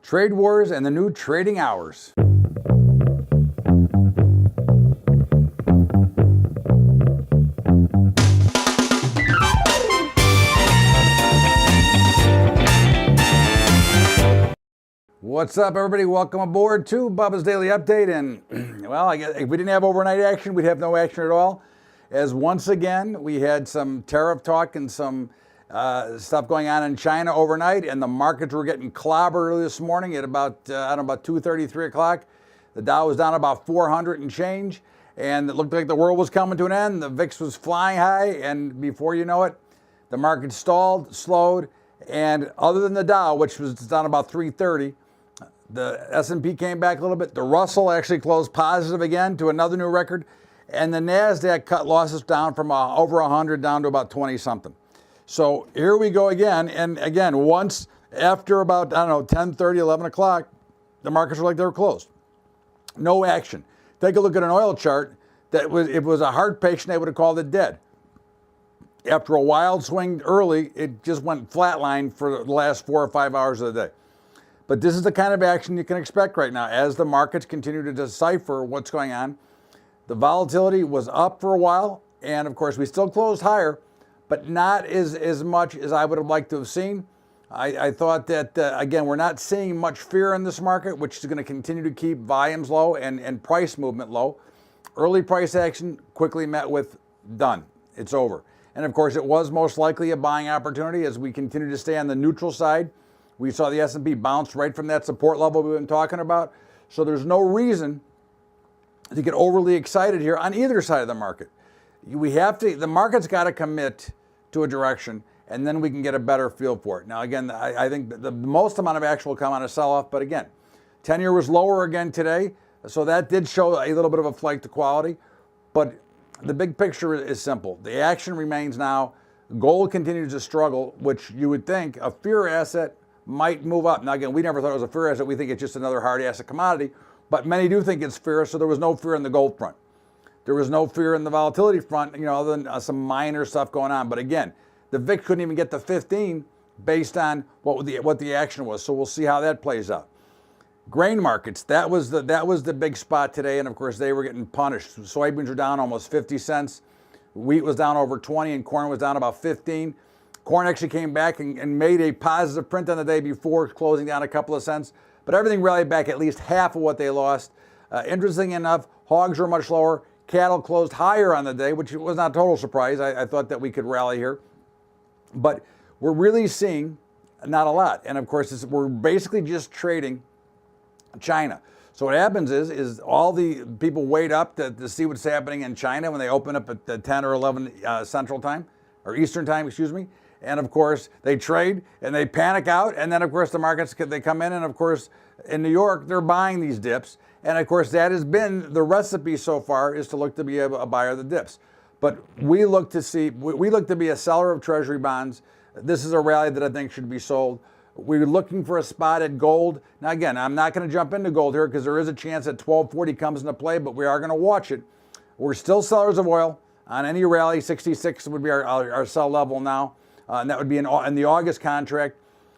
Trade wars and the new trading hours. What's up, everybody? Welcome aboard to Bubba's Daily Update. And, well, I guess if we didn't have overnight action, we'd have no action at all. As once again, we had some tariff talk and some stuff going on in China overnight, and the markets were getting clobbered early this morning at about, I don't know, about 2:30, 3 o'clock. The Dow was down about 400 and change, and it looked like the world was coming to an end. The VIX was flying high, and before you know it, the market stalled, slowed, and other than the Dow, which was down about 330, the S&P came back a little bit. The Russell actually closed positive again to another new record, and the NASDAQ cut losses down from over 100 down to about 20 something. So here we go again. And again, once after about, I don't know, 10:30, 11 o'clock, the markets were like they were closed. No action. Take a look at an oil chart. If it was a heart patient, they would have called it dead. After a wild swing early, it just went flatline for the last 4 or 5 hours of the day. But this is the kind of action you can expect right now as the markets continue to decipher what's going on. The volatility was up for a while, and of course we still closed higher, but not as much as I would have liked to have seen. I thought that, again, we're not seeing much fear in this market, which is going to continue to keep volumes low and price movement low. Early price action quickly met with done. It's over. And of course, it was most likely a buying opportunity as we continue to stay on the neutral side. We saw the S&P bounce right from that support level we've been talking about. So there's no reason to get overly excited here on either side of the market. The market's got to commit to a direction, and then we can get a better feel for it. Now, again, I think the most amount of action will come on a sell-off, but again, 10-year was lower again today, so that did show a little bit of a flight to quality. But the big picture is simple. The action remains now. Gold continues to struggle, which you would think a fear asset might move up. Now, again, we never thought it was a fear asset. We think it's just another hard asset commodity, but many do think it's fear, so there was no fear in the gold front. There was no fear in the volatility front, other than some minor stuff going on. But again, the VIX couldn't even get to 15 based on what the action was. So we'll see how that plays out. Grain markets, that was the big spot today, and of course they were getting punished. Soybeans were down almost 50 cents. Wheat was down over 20, and corn was down about 15. Corn actually came back and made a positive print on the day before, closing down a couple of cents. But everything rallied back at least half of what they lost. Interesting enough, hogs were much lower. Cattle closed higher on the day, which was not a total surprise. I thought that we could rally here. But we're really seeing not a lot. And of course, we're basically just trading China. So what happens is all the people wait up to see what's happening in China when they open up at 10 or 11 Central Time, or Eastern Time, excuse me. And of course, they trade and they panic out. And then, of course, the markets, they come in. And of course, in New York, they're buying these dips. And of course, that has been the recipe so far, is to look to be a buyer of the dips. But we look to be a seller of treasury bonds. This is a rally that I think should be sold. We're looking for a spot at gold. Now, again, I'm not going to jump into gold here because there is a chance that 1240 comes into play, but we are going to watch it. We're still sellers of oil. On any rally, 66 would be our sell level now. And that would be in the August contract.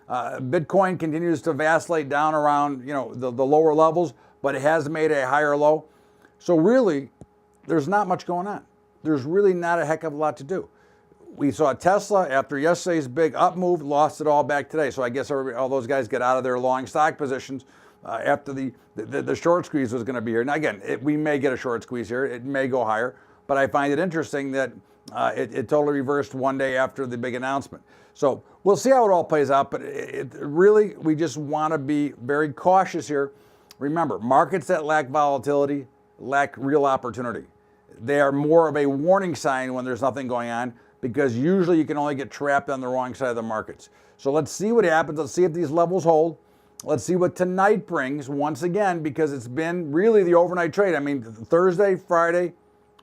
Bitcoin continues to vacillate down around the lower levels, but it has made a higher low. So really, there's not much going on. There's really not a heck of a lot to do. We saw Tesla, after yesterday's big up move, lost it all back today. So I guess all those guys get out of their long stock positions after the short squeeze was going to be here. Now again, we may get a short squeeze here. It may go higher. But I find it interesting that it totally reversed one day after the big announcement. So we'll see how it all plays out. But really, we just want to be very cautious here. Remember, markets that lack volatility lack real opportunity. They are more of a warning sign when there's nothing going on, because usually you can only get trapped on the wrong side of the markets. So let's see what happens. Let's see if these levels hold. Let's see what tonight brings once again, because it's been really the overnight trade. I mean, Thursday, Friday,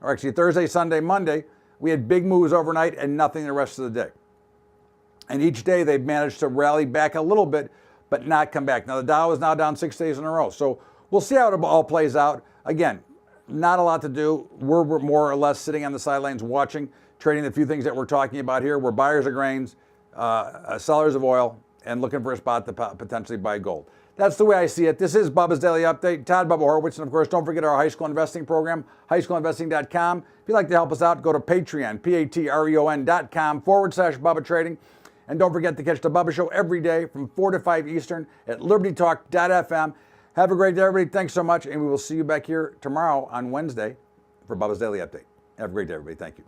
or actually Thursday, Sunday, Monday, we had big moves overnight and nothing the rest of the day. And each day they've managed to rally back a little bit, but not come back. Now the Dow is now down 6 days in a row. So we'll see how it all plays out. Again, not a lot to do. We're more or less sitting on the sidelines watching, trading the few things that we're talking about here. We're buyers of grains, sellers of oil, and looking for a spot to potentially buy gold. That's the way I see it. This is Bubba's Daily Update. Todd Bubba Horwitz. And of course, don't forget our high school investing program, highschoolinvesting.com. If you'd like to help us out, go to Patreon, patreon.com/Bubba Trading. And don't forget to catch the Bubba Show every day from 4 to 5 Eastern at libertytalk.fm. Have a great day, everybody. Thanks so much. And we will see you back here tomorrow on Wednesday for Bubba's Daily Update. Have a great day, everybody. Thank you.